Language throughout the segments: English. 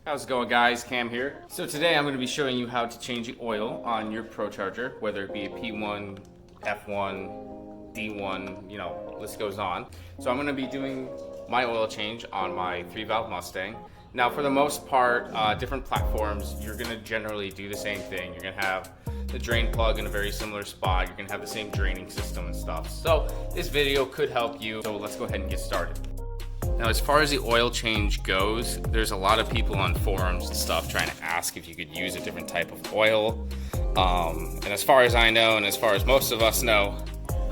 How's it going, guys? Cam here. So today I'm going to be showing you how to change the oil on your Procharger, whether it be a P1, F1, D1, list goes on. So I'm going to be doing my oil change on my 3-valve Mustang. Now for the most part, different platforms, you're going to generally do the same thing. You're going to have the drain plug in a very similar spot. You're going to have the same draining system and stuff. So this video could help you. So let's go ahead and get started. Now, as far as the oil change goes, there's a lot of people on forums and stuff trying to ask if you could use a different type of oil. And as far as I know, and as far as most of us know,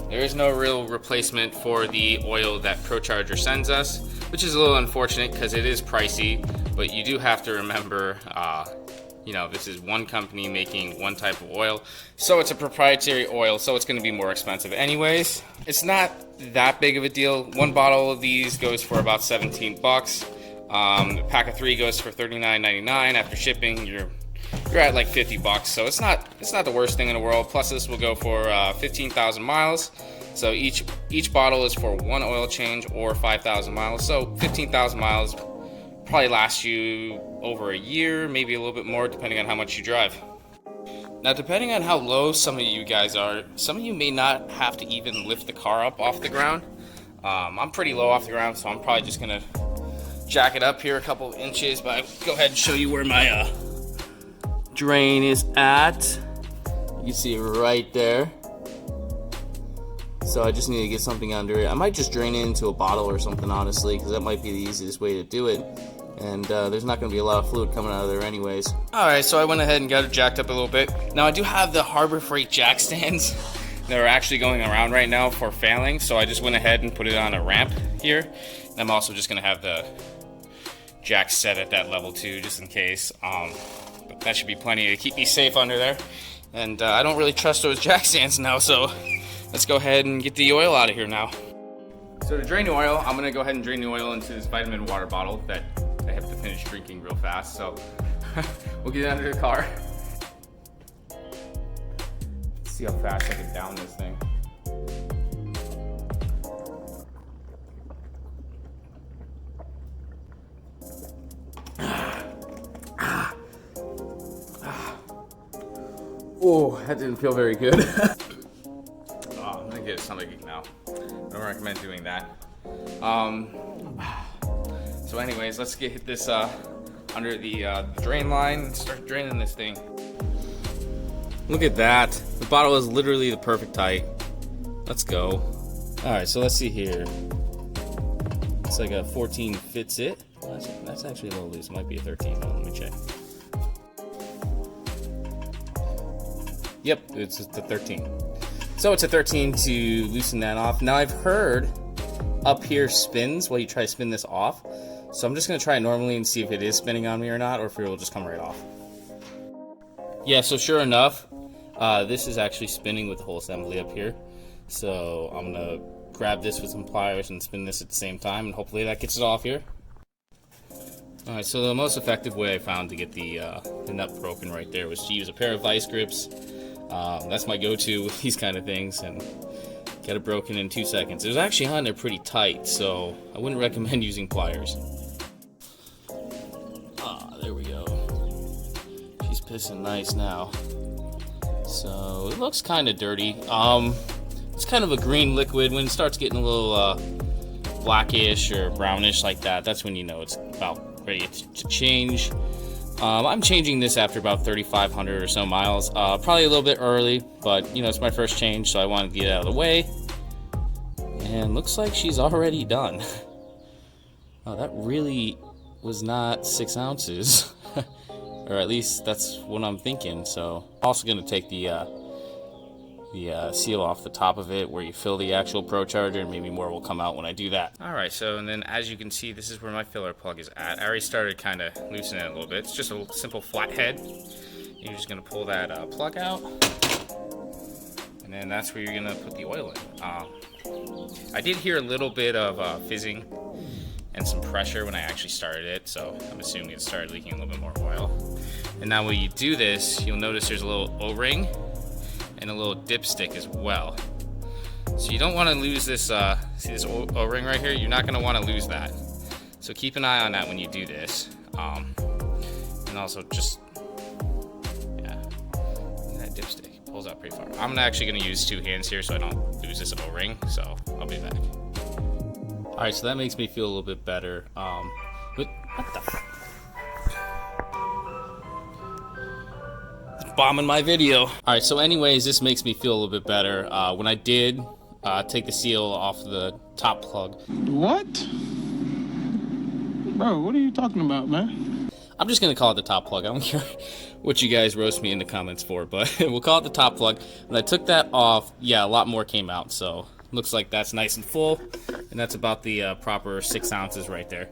there is no real replacement for the oil that Procharger sends us, which is a little unfortunate because it is pricey, but you do have to remember, this is one company making one type of oil, so it's a proprietary oil, so it's going to be more expensive anyways. It's not that big of a deal. One bottle of these goes for about 17 bucks. A pack of 3 goes for $39.99. After shipping, you're at like 50 bucks, so it's not the worst thing in the world. Plus this will go for 15,000 miles. So each bottle is for one oil change or 5,000 miles. So 15,000 miles probably lasts you over a year, maybe a little bit more depending on how much you drive. Now, depending on how low some of you guys are, some of you may not have to even lift the car up off the ground. I'm pretty low off the ground, so I'm probably just gonna jack it up here a couple of inches, but I'll go ahead and show you where my drain is at. You can see it right there. So I just need to get something under it. I might just drain it into a bottle or something, honestly, because that might be the easiest way to do it. And there's not going to be a lot of fluid coming out of there anyways. Alright, so I went ahead and got it jacked up a little bit. Now I do have the Harbor Freight jack stands that are actually going around right now for failing, so I just went ahead and put it on a ramp here. And I'm also just going to have the jack set at that level too, just in case. But that should be plenty to keep me safe under there. And I don't really trust those jack stands now, so let's go ahead and get the oil out of here now. So to drain the oil, I'm going to go ahead and drain the oil into this vitamin water bottle that I have to finish drinking real fast, so we'll get under the car. Let's see how fast I can down this thing. Oh, that didn't feel very good. Oh, I'm gonna get a stomachache now. I don't recommend doing that. So anyways, let's get this under the drain line and start draining this thing. Look at that. The bottle is literally the perfect height. Let's go. Alright, so let's see here. It's like a 14 fits it. That's actually a little loose. It might be a 13. Let me check. Yep, it's just a 13. So it's a 13 to loosen that off. Now I've heard up here spins while you try to spin this off. So I'm just going to try it normally and see if it is spinning on me or not, or if it will just come right off. Yeah, so sure enough, this is actually spinning with the whole assembly up here. So I'm going to grab this with some pliers and spin this at the same time, and hopefully that gets it off here. Alright, so the most effective way I found to get the nut broken right there was to use a pair of vice grips. That's my go-to with these kind of things, and get it broken in 2 seconds. It was actually on there pretty tight, so I wouldn't recommend using pliers. There we go. She's pissing nice now. So it looks kind of dirty. It's kind of a green liquid. When it starts getting a little blackish or brownish like that, that's when you know it's about ready to change. I'm changing this after about 3,500 or so miles. Probably a little bit early, but it's my first change, so I wanted to get it out of the way. And looks like she's already done. Oh, that really was not 6 ounces. Or at least that's what I'm thinking. So I'm also going to take the seal off the top of it where you fill the actual Procharger, and maybe more will come out when I do that. Alright, so and then as you can see, this is where my filler plug is at. I already started kind of loosening it a little bit. It's just a simple flat head. You're just going to pull that plug out, and then that's where you're going to put the oil in. I did hear a little bit of fizzing and some pressure when I actually started it, so I'm assuming it started leaking a little bit more oil. And now when you do this, you'll notice there's a little O-ring and a little dipstick as well. So you don't want to lose this, see this O-ring right here? You're not going to want to lose that. So keep an eye on that when you do this. And also just, yeah, that dipstick pulls out pretty far. I'm actually gonna use 2 hands here so I don't lose this O-ring, so I'll be back. All right, so that makes me feel a little bit better. But what the bombing my video. All right, so anyways, this makes me feel a little bit better. When I did take the seal off the top plug. What? Bro, what are you talking about, man? I'm just gonna call it the top plug. I don't care what you guys roast me in the comments for, but we'll call it the top plug. When I took that off, yeah, a lot more came out, so looks like that's nice and full, and that's about the proper 6 ounces right there.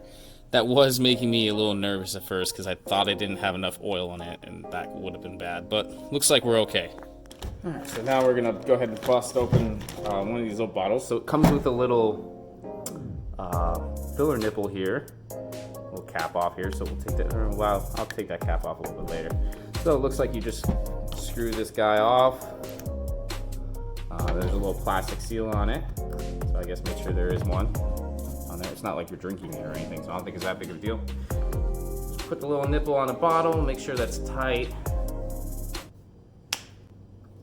That was making me a little nervous at first because I thought I didn't have enough oil in it, and that would have been bad, but looks like we're okay. All right, so now we're gonna go ahead and bust open one of these little bottles. So it comes with a little filler nipple here, little cap off here. So we'll take that. Wow, I'll take that cap off a little bit later. So it looks like you just screw this guy off. There's a little plastic seal on it, so I guess make sure there is one on there. It's not like you're drinking it or anything, so I don't think it's that big of a deal. Just put the little nipple on the bottle, make sure that's tight.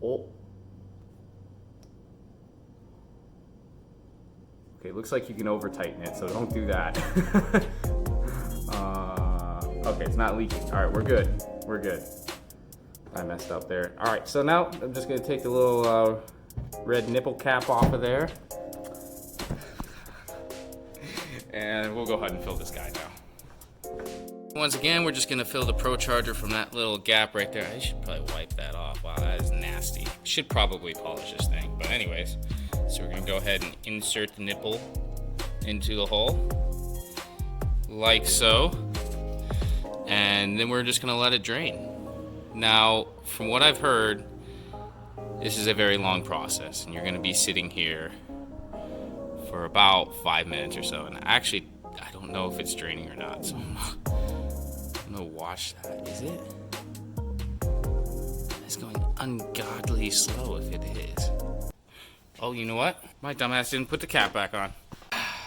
Oh. Okay, looks like you can over tighten it, so don't do that. Okay, it's not leaking. All right, we're good. We're good. I messed up there. All right, so now I'm just gonna take the little red nipple cap off of there. And we'll go ahead and fill this guy now. Once again, we're just gonna fill the Procharger from that little gap right there. I should probably wipe that off. Wow, that is nasty. Should probably polish this thing, but anyways. So we're gonna go ahead and insert the nipple into the hole, like so. And then we're just gonna let it drain. Now, from what I've heard, this is a very long process, and you're gonna be sitting here for about 5 minutes or so. And actually, I don't know if it's draining or not, so I'm gonna watch that. Is it? It's going ungodly slow if it is. Oh, you know what? My dumbass didn't put the cap back on.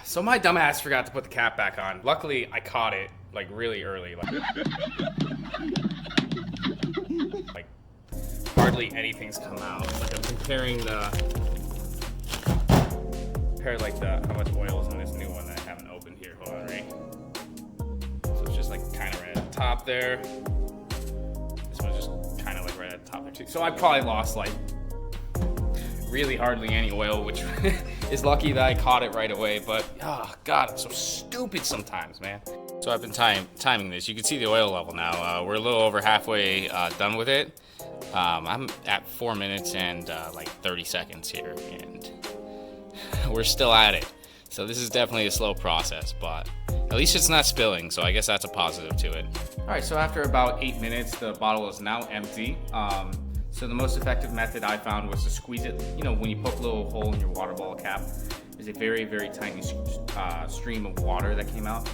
So my dumbass forgot to put the cap back on. Luckily, I caught it like really early. Like hardly anything's come out. Like I'm comparing how much oil is in this new one that I haven't opened here. Hold on, right? So it's just like kind of right at the top there. This one's just kind of like right at the top there too. So I probably lost like really hardly any oil, which is lucky that I caught it right away, but oh god, I'm so stupid sometimes, man. So I've been timing this. You can see the oil level now. We're a little over halfway done with it. I'm at 4 minutes and like 30 seconds here, and we're still at it. So this is definitely a slow process, but at least it's not spilling, so I guess that's a positive to it. All right, so after about 8 minutes, the bottle is now empty. So the most effective method I found was to squeeze it. You know, when you poke a little hole in your water bottle cap, there's a very, very tiny stream of water that came out.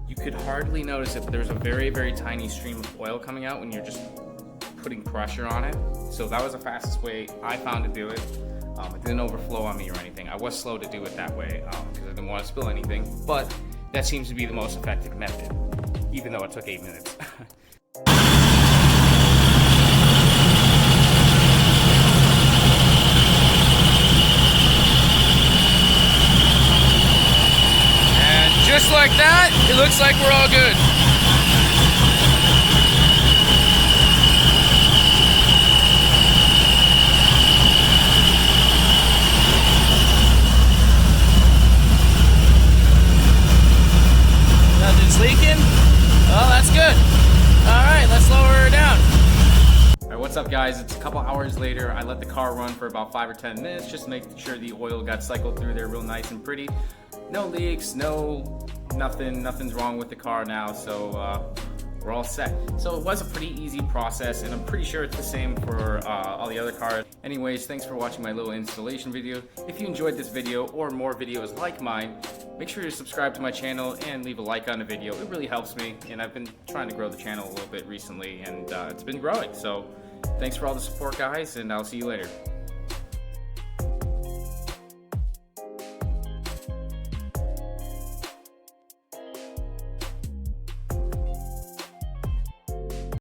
You could hardly notice it, but there's a very, very tiny stream of oil coming out when you're just putting pressure on it. So that was the fastest way I found to do it. It didn't overflow on me or anything. I was slow to do it that way because I didn't want to spill anything, but that seems to be the most effective method, even though it took 8 minutes. Just like that, it looks like we're all good. Nothing's leaking? Oh, that's good. All right, let's lower her down. All right, what's up guys? It's a couple hours later. I let the car run for about 5 or 10 minutes, just to make sure the oil got cycled through there real nice and pretty. No leaks, nothing's wrong with the car now, so we're all set. So it was a pretty easy process, and I'm pretty sure it's the same for all the other cars. Anyways, thanks for watching my little installation video. If you enjoyed this video or more videos like mine, make sure to subscribe to my channel and leave a like on the video. It really helps me, and I've been trying to grow the channel a little bit recently, and it's been growing. So thanks for all the support, guys, and I'll see you later.